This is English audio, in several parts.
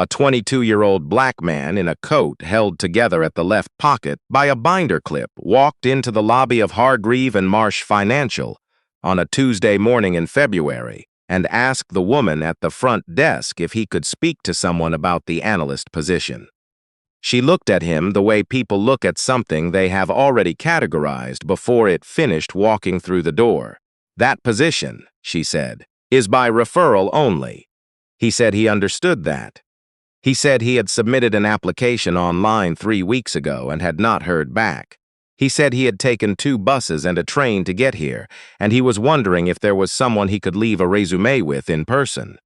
A 22-year-old black man in a coat held together at the left pocket by a binder clip walked into the lobby of Hargreave and Marsh Financial on a Tuesday morning in February and asked the woman at the front desk if he could speak to someone about the analyst position. She looked at him the way people look at something they have already categorized before it finished walking through the door. "That position," she said, "is by referral only." He said he understood that. He said he had submitted an application online 3 weeks ago and had not heard back. He said he had taken 2 buses and a train to get here, and he was wondering if there was someone he could leave a resume with in person.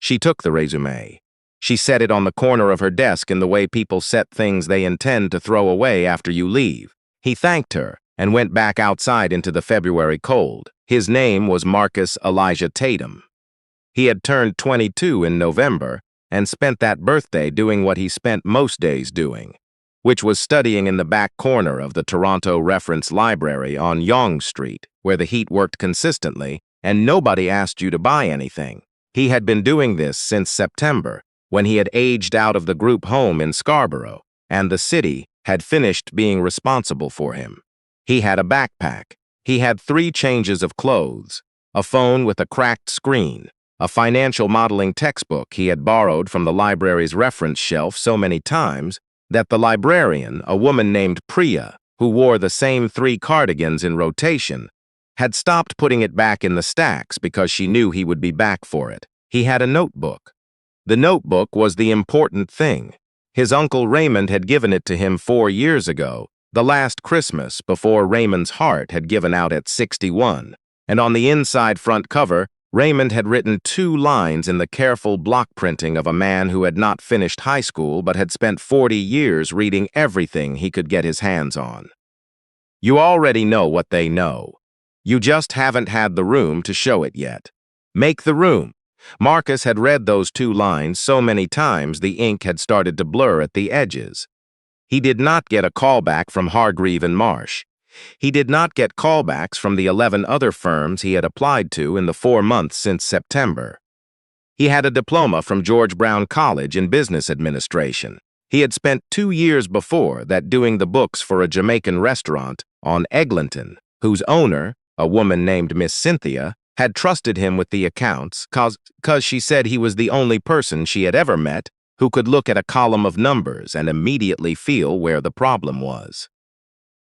She took the resume. She set it on the corner of her desk in the way people set things they intend to throw away after you leave. He thanked her and went back outside into the February cold. His name was Marcus Elijah Tatum. He had turned 22 in November and spent that birthday doing what he spent most days doing, which was studying in the back corner of the Toronto Reference Library on Yonge Street, where the heat worked consistently and nobody asked you to buy anything. He had been doing this since September, when he had aged out of the group home in Scarborough, and the city had finished being responsible for him. He had a backpack. He had 3 changes of clothes, a phone with a cracked screen, a financial modeling textbook he had borrowed from the library's reference shelf so many times that the librarian, a woman named Priya, who wore the same 3 cardigans in rotation, had stopped putting it back in the stacks because she knew he would be back for it. He had a notebook. The notebook was the important thing. His uncle Raymond had given it to him 4 years ago, the last Christmas before Raymond's heart had given out at 61, and on the inside front cover, Raymond had written 2 lines in the careful block printing of a man who had not finished high school but had spent 40 years reading everything he could get his hands on. "You already know what they know. You just haven't had the room to show it yet. Make the room." Marcus had read those 2 lines so many times the ink had started to blur at the edges. He did not get a callback from Hargreave and Marsh. He did not get callbacks from the 11 other firms he had applied to in the 4 months since September. He had a diploma from George Brown College in Business Administration. He had spent 2 years before that doing the books for a Jamaican restaurant on Eglinton, whose owner, a woman named Miss Cynthia, had trusted him with the accounts cause she said he was the only person she had ever met who could look at a column of numbers and immediately feel where the problem was.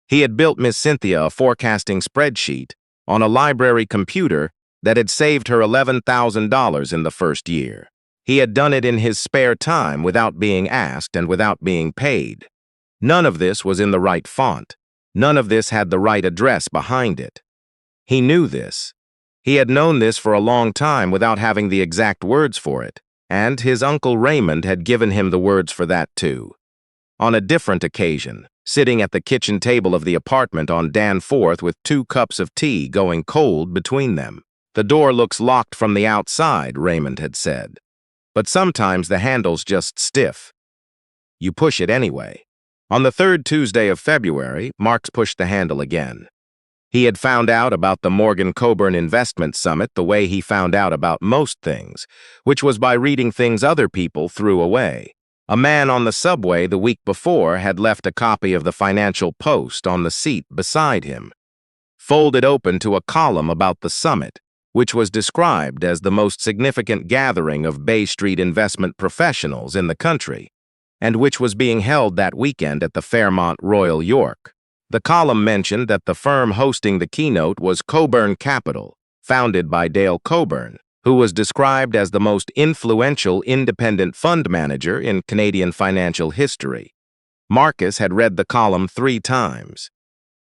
He had built Miss Cynthia a forecasting spreadsheet on a library computer that had saved her $11,000 in the first year. He had done it in his spare time without being asked and without being paid. None of this was in the right font. None of this had the right address behind it. He knew this. He had known this for a long time without having the exact words for it, and his uncle Raymond had given him the words for that too. On a different occasion, sitting at the kitchen table of the apartment on Danforth with 2 cups of tea going cold between them. "The door looks locked from the outside," Raymond had said. "But sometimes the handle's just stiff. You push it anyway." On the 3rd Tuesday of February, Marx pushed the handle again. He had found out about the Morgan Coburn Investment Summit the way he found out about most things, which was by reading things other people threw away. A man on the subway the week before had left a copy of the Financial Post on the seat beside him, folded open to a column about the summit, which was described as the most significant gathering of Bay Street investment professionals in the country, and which was being held that weekend at the Fairmont Royal York. The column mentioned that the firm hosting the keynote was Coburn Capital, founded by Dale Coburn, who was described as the most influential independent fund manager in Canadian financial history. Marcus had read the column 3 times.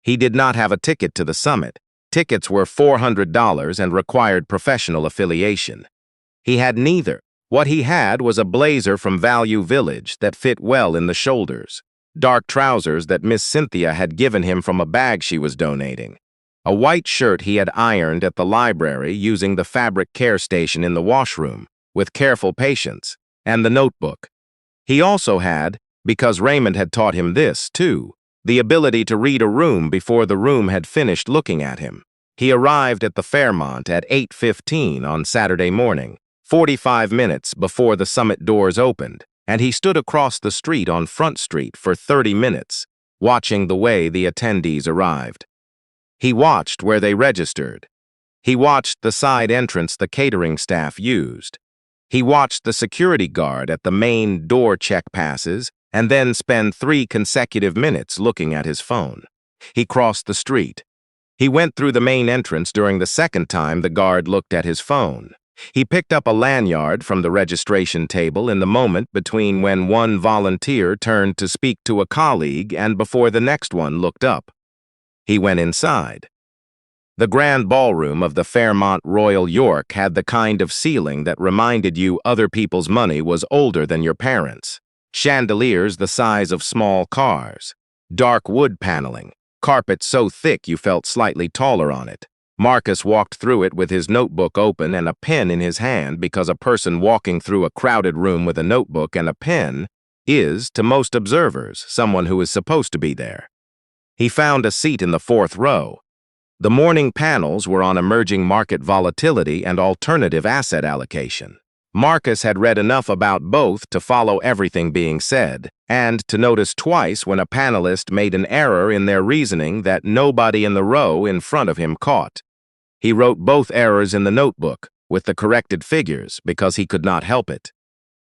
He did not have a ticket to the summit. Tickets were $400 and required professional affiliation. He had neither. What he had was a blazer from Value Village that fit well in the shoulders, dark trousers that Miss Cynthia had given him from a bag she was donating, a white shirt he had ironed at the library using the fabric care station in the washroom with careful patience, and the notebook. He also had, because Raymond had taught him this too, the ability to read a room before the room had finished looking at him. He arrived at the Fairmont at 8:15 on Saturday morning, 45 minutes before the summit doors opened, and he stood across the street on Front Street for 30 minutes, watching the way the attendees arrived. He watched where they registered. He watched the side entrance the catering staff used. He watched the security guard at the main door check passes and then spend 3 consecutive minutes looking at his phone. He crossed the street. He went through the main entrance during the second time the guard looked at his phone. He picked up a lanyard from the registration table in the moment between when one volunteer turned to speak to a colleague and before the next one looked up. He went inside. The grand ballroom of the Fairmont Royal York had the kind of ceiling that reminded you other people's money was older than your parents'. Chandeliers the size of small cars. Dark wood paneling. Carpet so thick you felt slightly taller on it. Marcus walked through it with his notebook open and a pen in his hand because a person walking through a crowded room with a notebook and a pen is, to most observers, someone who is supposed to be there. He found a seat in the 4th row. The morning panels were on emerging market volatility and alternative asset allocation. Marcus had read enough about both to follow everything being said, and to notice twice when a panelist made an error in their reasoning that nobody in the row in front of him caught. He wrote both errors in the notebook, with the corrected figures, because he could not help it.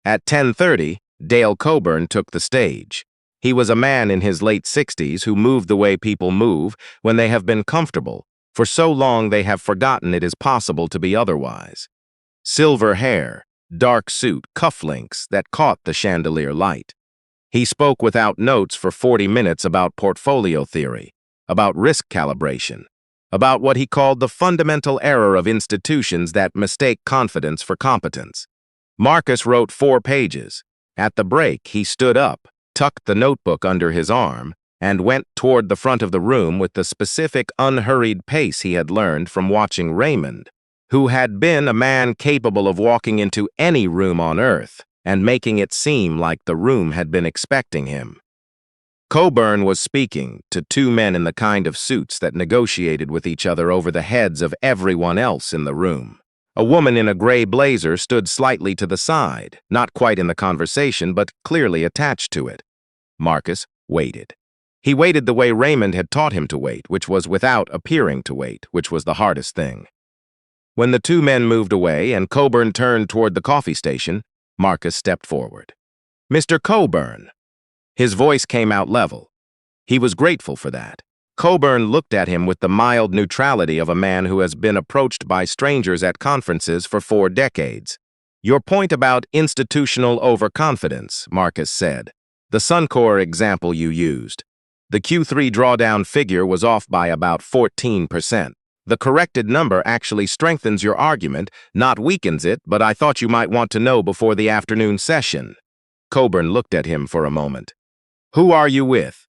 At 10:30, Dale Coburn took the stage. He was a man in his late 60s who moved the way people move when they have been comfortable. For so long they have forgotten it is possible to be otherwise. Silver hair, dark suit, cufflinks that caught the chandelier light. He spoke without notes for 40 minutes about portfolio theory, about risk calibration, about what he called the fundamental error of institutions that mistake confidence for competence. Marcus wrote 4 pages. At the break, he stood up, tucked the notebook under his arm, and went toward the front of the room with the specific unhurried pace he had learned from watching Raymond, who had been a man capable of walking into any room on earth and making it seem like the room had been expecting him. Coburn was speaking to 2 men in the kind of suits that negotiated with each other over the heads of everyone else in the room. A woman in a gray blazer stood slightly to the side, not quite in the conversation, but clearly attached to it. Marcus waited. He waited the way Raymond had taught him to wait, which was without appearing to wait, which was the hardest thing. When the 2 men moved away and Coburn turned toward the coffee station, Marcus stepped forward. "Mr. Coburn." His voice came out level. He was grateful for that. Coburn looked at him with the mild neutrality of a man who has been approached by strangers at conferences for 4 decades. "Your point about institutional overconfidence," Marcus said. "The Suncor example you used. The Q3 drawdown figure was off by about 14%. The corrected number actually strengthens your argument, not weakens it, but I thought you might want to know before the afternoon session." Coburn looked at him for a moment. "Who are you with?"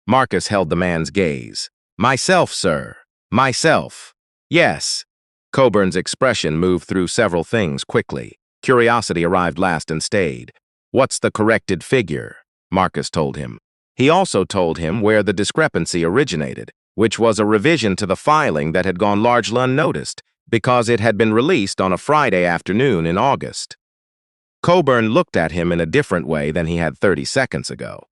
Marcus held the man's gaze. "Myself, sir. Myself." "Yes." Coburn's expression moved through several things quickly. Curiosity arrived last and stayed. "What's the corrected figure?" Marcus told him. He also told him where the discrepancy originated, which was a revision to the filing that had gone largely unnoticed because it had been released on a Friday afternoon in August. Coburn looked at him in a different way than he had 30 seconds ago.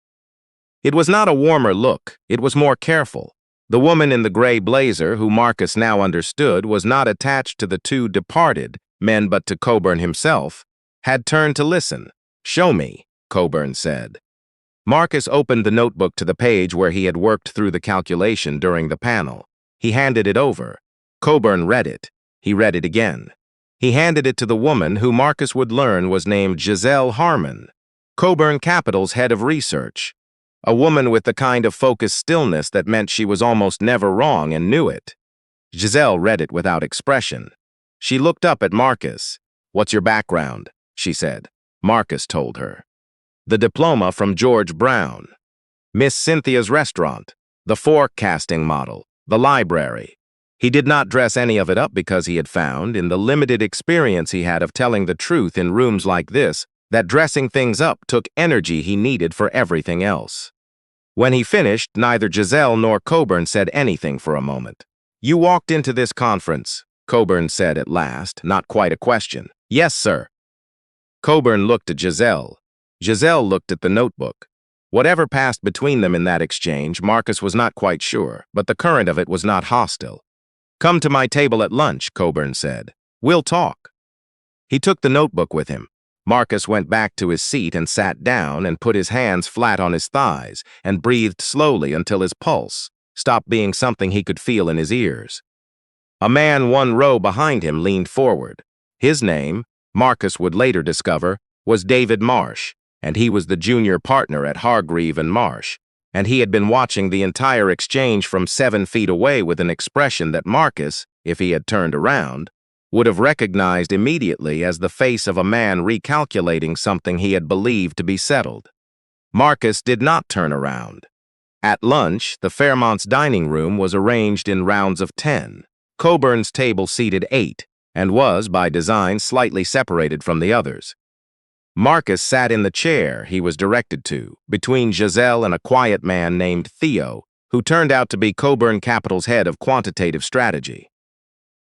It was not a warmer look, it was more careful. The woman in the gray blazer, who Marcus now understood was not attached to the 2 departed men but to Coburn himself, had turned to listen. "Show me," Coburn said. Marcus opened the notebook to the page where he had worked through the calculation during the panel. He handed it over. Coburn read it. He read it again. He handed it to the woman who Marcus would learn was named Giselle Harmon, Coburn Capital's head of research. A woman with the kind of focused stillness that meant she was almost never wrong and knew it. Giselle read it without expression. She looked up at Marcus. "What's your background?" she said. Marcus told her. "The diploma from George Brown, Miss Cynthia's restaurant, the forecasting model, the library." He did not dress any of it up because he had found, in the limited experience he had of telling the truth in rooms like this, that dressing things up took energy he needed for everything else. When he finished, neither Giselle nor Coburn said anything for a moment. "You walked into this conference," Coburn said at last, not quite a question. Yes, sir. Coburn looked at Giselle. Giselle looked at the notebook. Whatever passed between them in that exchange, Marcus was not quite sure, but the current of it was not hostile. Come to my table at lunch, Coburn said. We'll talk. He took the notebook with him. Marcus went back to his seat and sat down and put his hands flat on his thighs and breathed slowly until his pulse stopped being something he could feel in his ears. A man one row behind him leaned forward. His name, Marcus would later discover, was David Marsh, and he was the junior partner at Hargreave and Marsh, and he had been watching the entire exchange from 7 feet away with an expression that Marcus, if he had turned around, would have recognized immediately as the face of a man recalculating something he had believed to be settled. Marcus did not turn around. At lunch, the Fairmont's dining room was arranged in rounds of 10. Coburn's table seated 8, and was, by design, slightly separated from the others. Marcus sat in the chair he was directed to, between Giselle and a quiet man named Theo, who turned out to be Coburn Capital's head of quantitative strategy.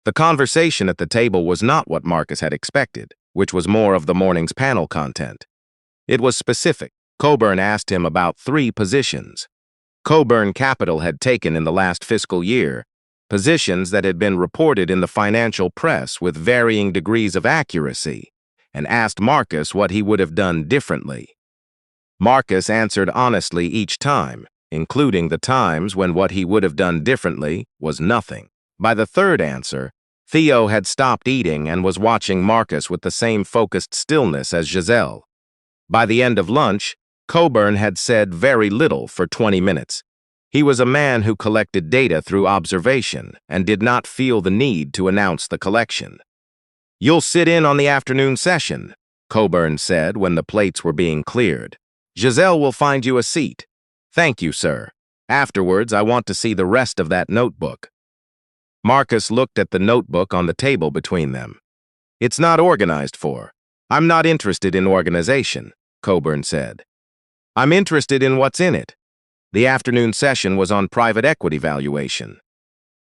The conversation at the table was not what Marcus had expected, which was more of the morning's panel content. It was specific. Coburn asked him about 3 positions Coburn Capital had taken in the last fiscal year, positions that had been reported in the financial press with varying degrees of accuracy, and asked Marcus what he would have done differently. Marcus answered honestly each time, including the times when what he would have done differently was nothing. By the third answer, Theo had stopped eating and was watching Marcus with the same focused stillness as Giselle. By the end of lunch, Coburn had said very little for 20 minutes. He was a man who collected data through observation and did not feel the need to announce the collection. You'll sit in on the afternoon session, Coburn said when the plates were being cleared. Giselle will find you a seat. Thank you, sir. Afterwards, I want to see the rest of that notebook. Marcus looked at the notebook on the table between them. It's not organized for. I'm not interested in organization, Coburn said. I'm interested in what's in it. The afternoon session was on private equity valuation.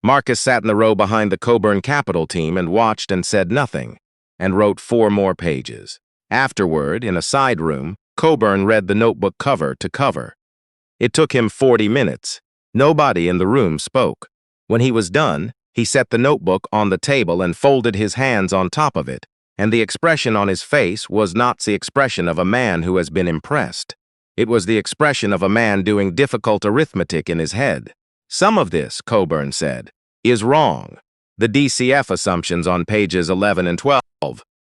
Marcus sat in the row behind the Coburn Capital team and watched and said nothing, and wrote 4 more pages. Afterward, in a side room, Coburn read the notebook cover to cover. It took him 40 minutes. Nobody in the room spoke. When he was done, he set the notebook on the table and folded his hands on top of it, and the expression on his face was not the expression of a man who has been impressed. It was the expression of a man doing difficult arithmetic in his head. Some of this, Coburn said, is wrong. The DCF assumptions on pages 11 and 12,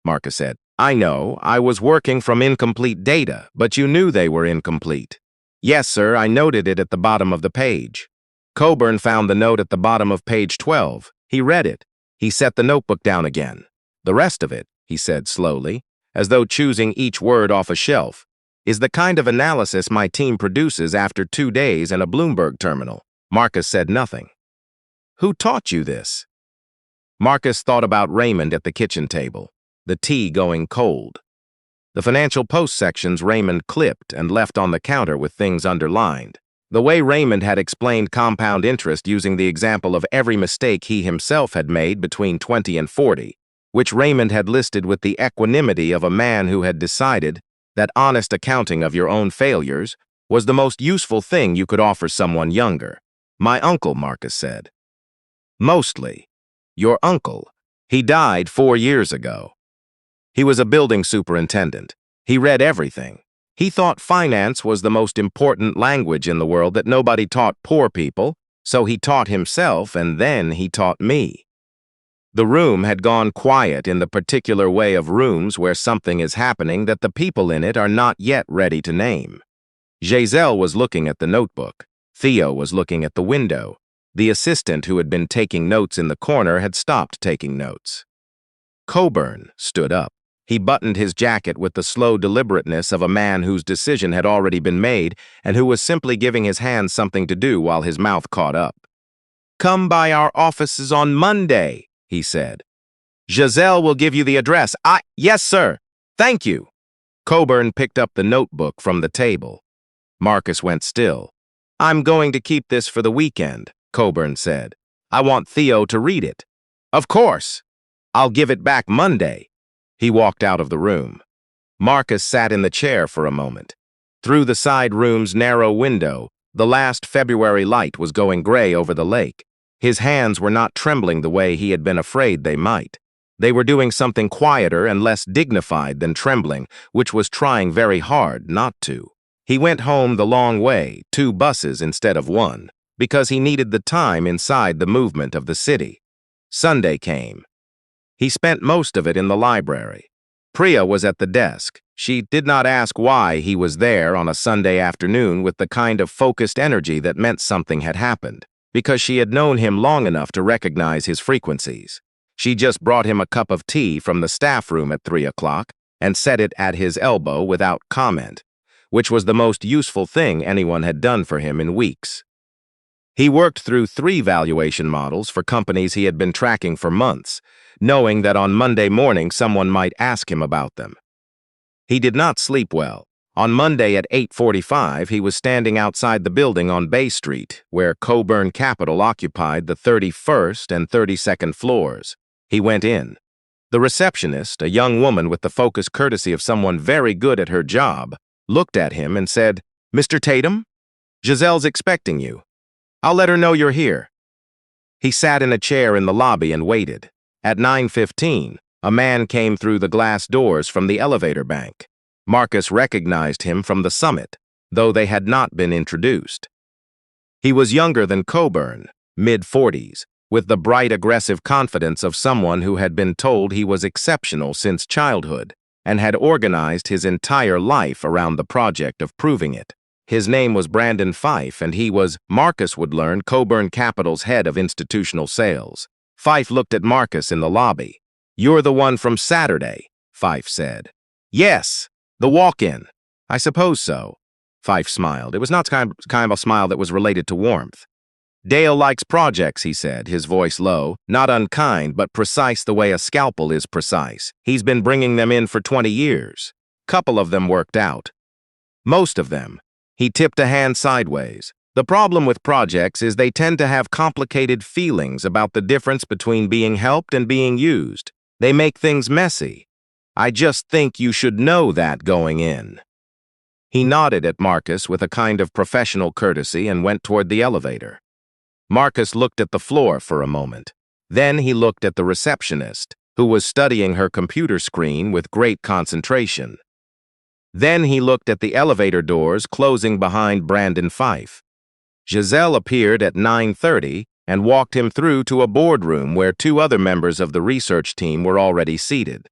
Marcus said. I know, I was working from incomplete data, but you knew they were incomplete. Yes, sir, I noted it at the bottom of the page. Coburn found the note at the bottom of page 12. He read it. He set the notebook down again. The rest of it, he said slowly, as though choosing each word off a shelf, is the kind of analysis my team produces after 2 days in a Bloomberg terminal. Marcus said nothing. Who taught you this? Marcus thought about Raymond at the kitchen table, the tea going cold. The Financial Post sections Raymond clipped and left on the counter with things underlined. The way Raymond had explained compound interest using the example of every mistake he himself had made between 20 and 40, which Raymond had listed with the equanimity of a man who had decided that honest accounting of your own failures was the most useful thing you could offer someone younger. My uncle, Marcus said. Mostly. Your uncle. He died 4 years ago. He was a building superintendent. He read everything. He thought finance was the most important language in the world that nobody taught poor people, so he taught himself and then he taught me. The room had gone quiet in the particular way of rooms where something is happening that the people in it are not yet ready to name. Giselle was looking at the notebook. Theo was looking at the window. The assistant who had been taking notes in the corner had stopped taking notes. Coburn stood up. He buttoned his jacket with the slow deliberateness of a man whose decision had already been made and who was simply giving his hands something to do while his mouth caught up. Come by our offices on Monday, he said. Giselle will give you the address. Yes, sir. Thank you. Coburn picked up the notebook from the table. Marcus went still. I'm going to keep this for the weekend, Coburn said. I want Theo to read it. Of course. I'll give it back Monday. He walked out of the room. Marcus sat in the chair for a moment. Through the side room's narrow window, the last February light was going gray over the lake. His hands were not trembling the way he had been afraid they might. They were doing something quieter and less dignified than trembling, which was trying very hard not to. He went home the long way, 2 buses instead of 1, because he needed the time inside the movement of the city. Sunday came. He spent most of it in the library. Priya was at the desk. She did not ask why he was there on a Sunday afternoon with the kind of focused energy that meant something had happened, because she had known him long enough to recognize his frequencies. She just brought him a cup of tea from the staff room at 3 o'clock and set it at his elbow without comment, which was the most useful thing anyone had done for him in weeks. He worked through 3 valuation models for companies he had been tracking for months, knowing that on Monday morning someone might ask him about them. He did not sleep well. On Monday at 8:45, he was standing outside the building on Bay Street, where Coburn Capital occupied the 31st and 32nd floors. He went in. The receptionist, a young woman with the focused courtesy of someone very good at her job, looked at him and said, "Mr. Tatum? Giselle's expecting you. I'll let her know you're here." He sat in a chair in the lobby and waited. At 9:15, a man came through the glass doors from the elevator bank. Marcus recognized him from the summit, though they had not been introduced. He was younger than Coburn, mid-40s, with the bright, aggressive confidence of someone who had been told he was exceptional since childhood and had organized his entire life around the project of proving it. His name was Brandon Fife, and he was, Marcus would learn, Coburn Capital's head of institutional sales. Fife looked at Marcus in the lobby. "You're the one from Saturday," Fife said. "Yes, the walk-in." "I suppose so." Fife smiled. It was not kind of a smile that was related to warmth. "Dale likes projects," he said, his voice low, not unkind, but precise the way a scalpel is precise. "He's been bringing them in for 20 years. Couple of them worked out. Most of them." He tipped a hand sideways. "The problem with projects is they tend to have complicated feelings about the difference between being helped and being used. They make things messy. I just think you should know that going in." He nodded at Marcus with a kind of professional courtesy and went toward the elevator. Marcus looked at the floor for a moment. Then he looked at the receptionist, who was studying her computer screen with great concentration. Then he looked at the elevator doors closing behind Brandon Fife. Giselle appeared at 9:30 and walked him through to a boardroom where 2 other members of the research team were already seated.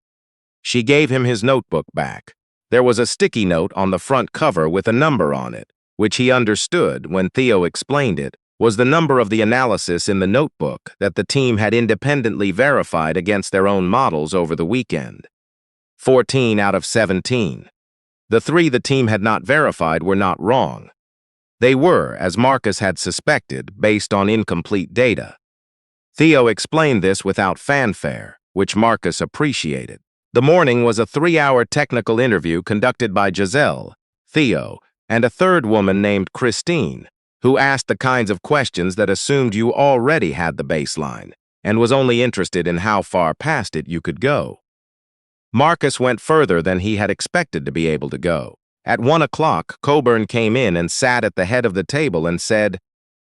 She gave him his notebook back. There was a sticky note on the front cover with a number on it, which he understood, when Theo explained it, was the number of the analysis in the notebook that the team had independently verified against their own models over the weekend. 14 out of 17. The 3 the team had not verified were not wrong. They were, as Marcus had suspected, based on incomplete data. Theo explained this without fanfare, which Marcus appreciated. The morning was a 3-hour technical interview conducted by Giselle, Theo, and a 3rd woman named Christine, who asked the kinds of questions that assumed you already had the baseline and was only interested in how far past it you could go. Marcus went further than he had expected to be able to go. At 1 o'clock, Coburn came in and sat at the head of the table and said,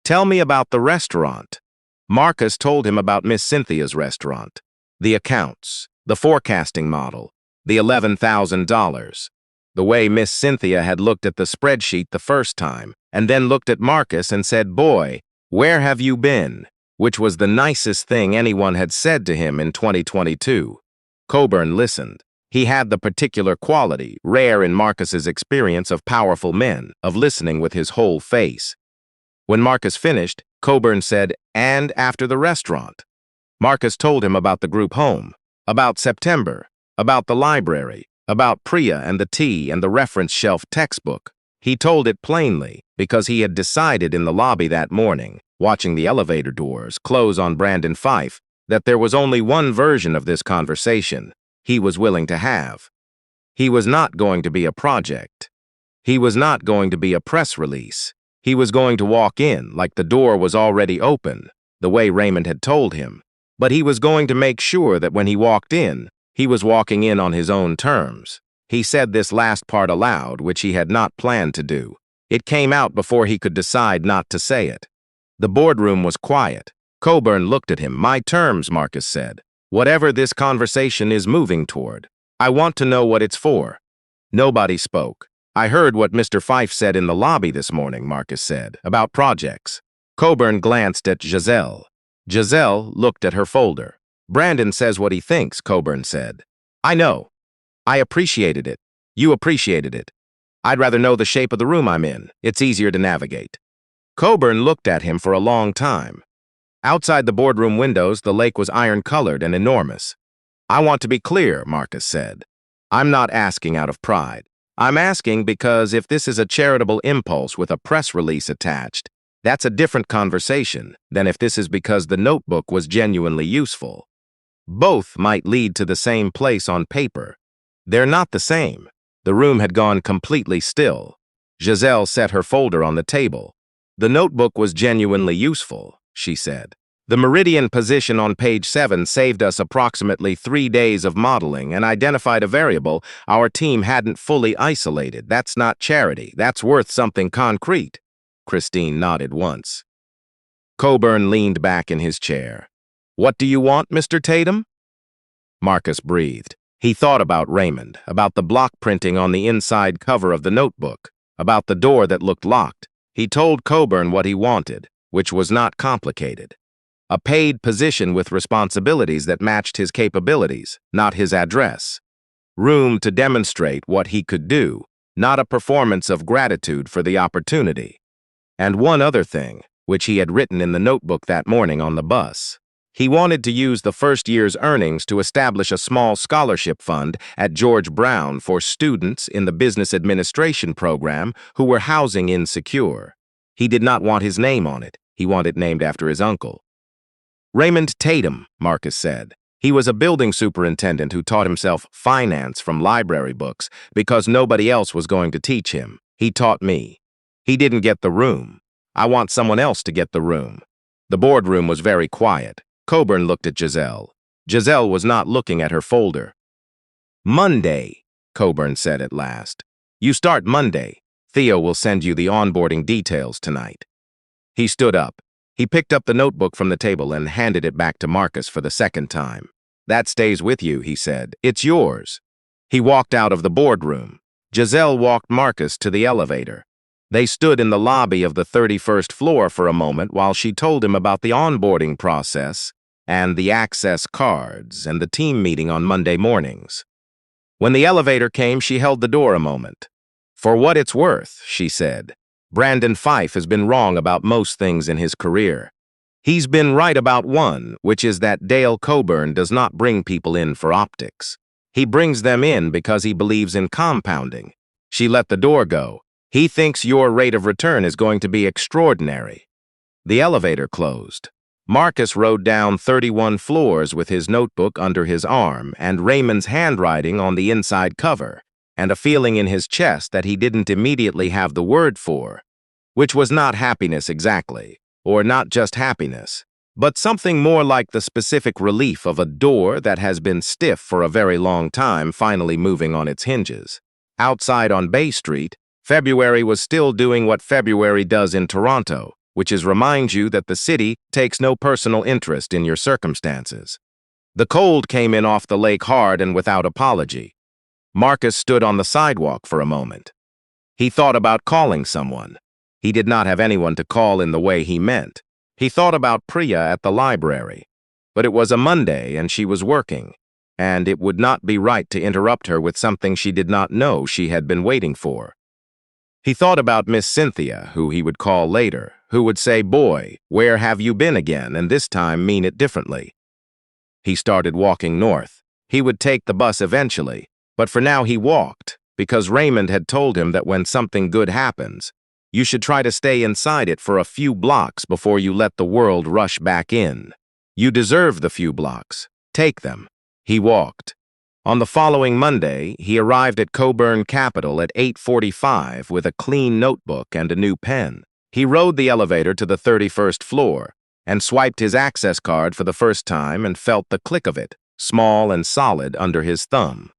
"Tell me about the restaurant." Marcus told him about Miss Cynthia's restaurant, the accounts, the forecasting model, the $11,000. The way Miss Cynthia had looked at the spreadsheet the first time, and then looked at Marcus and said, "Boy, where have you been?" which was the nicest thing anyone had said to him in 2022. Coburn listened. He had the particular quality, rare in Marcus's experience of powerful men, of listening with his whole face. When Marcus finished, Coburn said, "And after the restaurant?" Marcus told him about the group home, about September, about the library, about Priya and the tea and the reference shelf textbook. He told it plainly because he had decided in the lobby that morning, watching the elevator doors close on Brandon Fife, that there was only one version of this conversation he was willing to have. He was not going to be a project. He was not going to be a press release. He was going to walk in like the door was already open, the way Raymond had told him. But he was going to make sure that when he walked in, He was walking in on his own terms. He said this last part aloud, which he had not planned to do. It came out before he could decide not to say it. The boardroom was quiet. Coburn looked at him. "My terms," Marcus said. "Whatever this conversation is moving toward. I want to know what it's for." Nobody spoke. "I heard what Mr. Fife said in the lobby this morning," Marcus said, "about projects." Coburn glanced at Giselle. Giselle looked at her folder. "Brandon says what he thinks," Coburn said. "I know. I appreciated it. You appreciated it. I'd rather know the shape of the room I'm in. It's easier to navigate." Coburn looked at him for a long time. Outside the boardroom windows, the lake was iron-colored and enormous. "I want to be clear," Marcus said. "I'm not asking out of pride. I'm asking because if this is a charitable impulse with a press release attached, that's a different conversation than if this is because the notebook was genuinely useful. Both might lead to the same place on paper. They're not the same." The room had gone completely still. Giselle set her folder on the table. "The notebook was genuinely useful," she said. "The meridian position on page 7 saved us approximately 3 days of modeling and identified a variable our team hadn't fully isolated. That's not charity. That's worth something concrete." Christine nodded once. Coburn leaned back in his chair. "What do you want, Mr. Tatum?" Marcus breathed. He thought about Raymond, about the block printing on the inside cover of the notebook, about the door that looked locked. He told Coburn what he wanted, which was not complicated. A paid position with responsibilities that matched his capabilities, not his address. Room to demonstrate what he could do, not a performance of gratitude for the opportunity. And one other thing, which he had written in the notebook that morning on the bus. He wanted to use the first year's earnings to establish a small scholarship fund at George Brown for students in the business administration program who were housing insecure. He did not want his name on it. He wanted it named after his uncle. "Raymond Tatum," Marcus said. "He was a building superintendent who taught himself finance from library books because nobody else was going to teach him. He taught me. He didn't get the room. I want someone else to get the room." The boardroom was very quiet. Coburn looked at Giselle. Giselle was not looking at her folder. "Monday," Coburn said at last. "You start Monday. Theo will send you the onboarding details tonight." He stood up. He picked up the notebook from the table and handed it back to Marcus for the second time. "That stays with you," he said. "It's yours." He walked out of the boardroom. Giselle walked Marcus to the elevator. They stood in the lobby of the 31st floor for a moment while she told him about the onboarding process and the access cards and the team meeting on Monday mornings. When the elevator came, she held the door a moment. "For what it's worth," she said, "Brandon Fife has been wrong about most things in his career. He's been right about one, which is that Dale Coburn does not bring people in for optics. He brings them in because he believes in compounding." She let the door go. "He thinks your rate of return is going to be extraordinary." The elevator closed. Marcus rode down 31 floors with his notebook under his arm and Raymond's handwriting on the inside cover, and a feeling in his chest that he didn't immediately have the word for, which was not happiness exactly, or not just happiness, but something more like the specific relief of a door that has been stiff for a very long time finally moving on its hinges. Outside on Bay Street, February was still doing what February does in Toronto, which is remind you that the city takes no personal interest in your circumstances. The cold came in off the lake hard and without apology. Marcus stood on the sidewalk for a moment. He thought about calling someone. He did not have anyone to call in the way he meant. He thought about Priya at the library. But it was a Monday and she was working, and it would not be right to interrupt her with something she did not know she had been waiting for. He thought about Miss Cynthia, who he would call later, who would say, "Boy, where have you been again?" and this time mean it differently. He started walking north. He would take the bus eventually, but for now he walked, because Raymond had told him that when something good happens, you should try to stay inside it for a few blocks before you let the world rush back in. You deserve the few blocks. Take them. He walked. On the following Monday, he arrived at Coburn Capital at 8:45 with a clean notebook and a new pen. He rode the elevator to the 31st floor and swiped his access card for the first time and felt the click of it. small and solid under his thumb.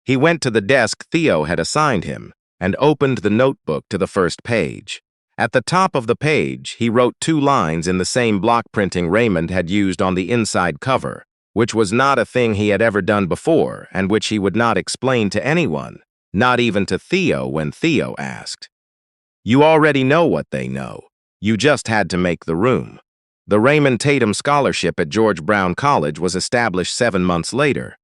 He went to the desk Theo had assigned him and opened the notebook to the first page. At the top of the page, he wrote 2 lines in the same block printing Raymond had used on the inside cover, which was not a thing he had ever done before and which he would not explain to anyone, not even to Theo when Theo asked. You already know what they know. You just had to make the room. The Raymond Tatum Scholarship at George Brown College was established 7 months later.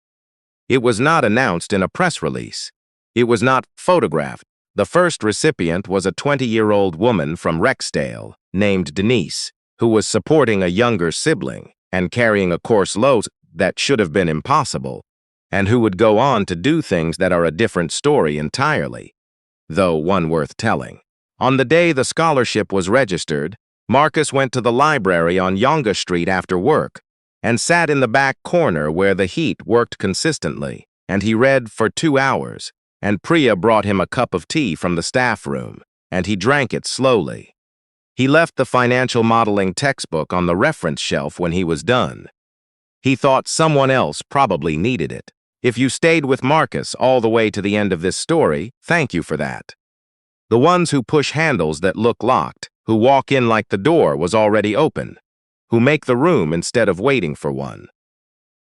It was not announced in a press release. It was not photographed. The first recipient was a 20-year-old woman from Rexdale named Denise, who was supporting a younger sibling and carrying a course load that should have been impossible, and who would go on to do things that are a different story entirely, though one worth telling. On the day the scholarship was registered, Marcus went to the library on Yonga Street after work and sat in the back corner where the heat worked consistently, and he read for 2 hours, and Priya brought him a cup of tea from the staff room, and he drank it slowly. He left the financial modeling textbook on the reference shelf when he was done. He thought someone else probably needed it. If you stayed with Marcus all the way to the end of this story, thank you for that. The ones who push handles that look locked, who walk in like the door was already open, who make the room instead of waiting for one.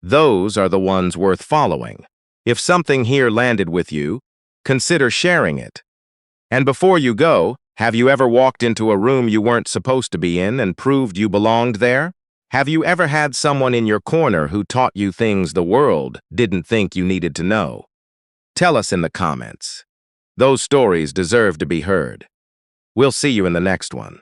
Those are the ones worth following. If something here landed with you, consider sharing it. And before you go, have you ever walked into a room you weren't supposed to be in and proved you belonged there? Have you ever had someone in your corner who taught you things the world didn't think you needed to know? Tell us in the comments. Those stories deserve to be heard. We'll see you in the next one.